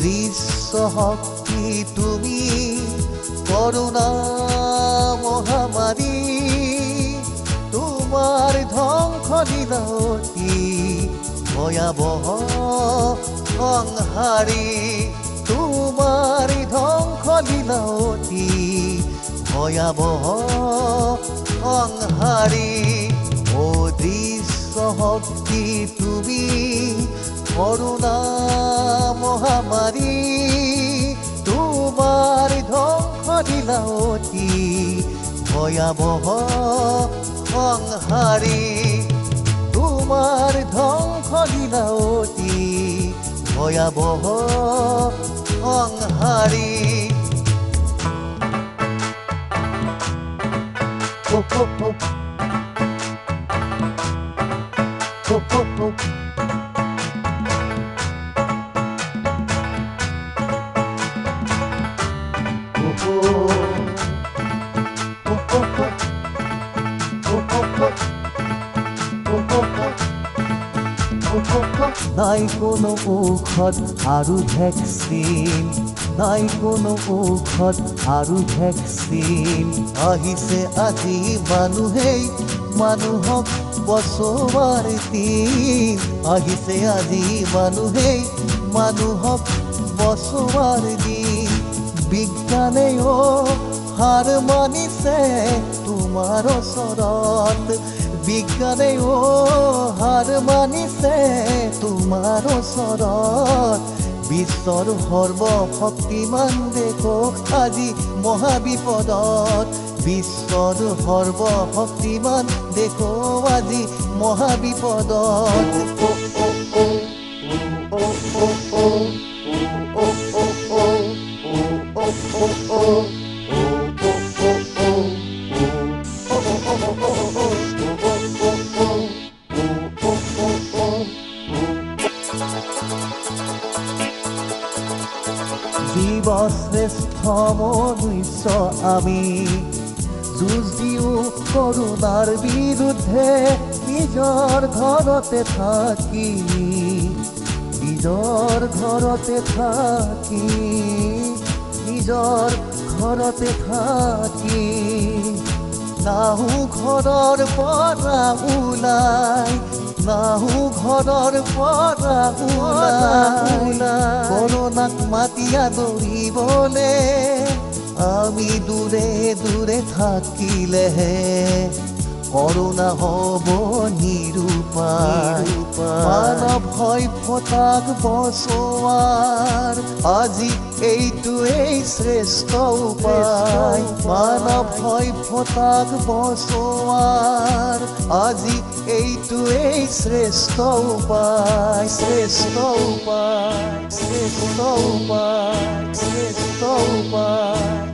দৃশ্য শক্তি তুমি করুণা মহামারী তোমার ধ্বংস লীলা অতি ভয়াবহ সংহারী তোমার ধ্বংস লীলা অতি ভয়াবহ সংহারী ও দৃশ্য শক্তি তুমি করুণা মহামারী তোমার ধ্বংস লীলা অতি ভয়াবহ সংহারী তোমার ধ্বংস লীলা অতি ভয়াবহ সংহারী নাই কোনো ঔষধ আৰু ভেকচিন নাই কোনো ঔষধ আৰু ভেকচিন আহিছে আজি মানুহেই মানুহক বচোৱাৰ দিন আহিছে আজি মানুহেই মানুহক বচোৱাৰ দিন বিজ্ঞানেও হাৰ মানিছে তোমাৰ ওচৰত বিজ্ঞানেও হাৰ মানিছে তোমাৰ ওচৰত বিশ্বৰ সৰ্বশক্তিমান দেখো আজি মহাবিপদত বিশ্বৰ সৰ্বশক্তিমান দেখো আজি মহাবিপদত শ্ৰেষ্ঠ মনুষ্য আমি যুঁজ দিওঁ কৰোণাৰ বিৰুদ্ধে নিজৰ ঘৰতে থাকি নিজৰ ঘৰতে থাকি নিজৰ ঘৰতে থাকি নাহো ঘৰৰ পৰা ওলাই নাহো ঘৰৰ পৰা ওলাই কৰোণাক মাতিয়া দৌৰিবলে আমি দূৰে দূৰে থাকিলেহে কৰোণা হ'ব নিৰুপায় মানৱ সভ্যতাক বচোৱাৰ আজি এইটোৱেই শ্ৰেষ্ঠ উপায় মানৱ সভ্যতাক বচোৱাৰ আজি এইটোৱেই শ্ৰেষ্ঠ উপায় শ্ৰেষ্ঠ উপায় শ্ৰেষ্ঠ উপায় শ্ৰেষ্ঠ উপায়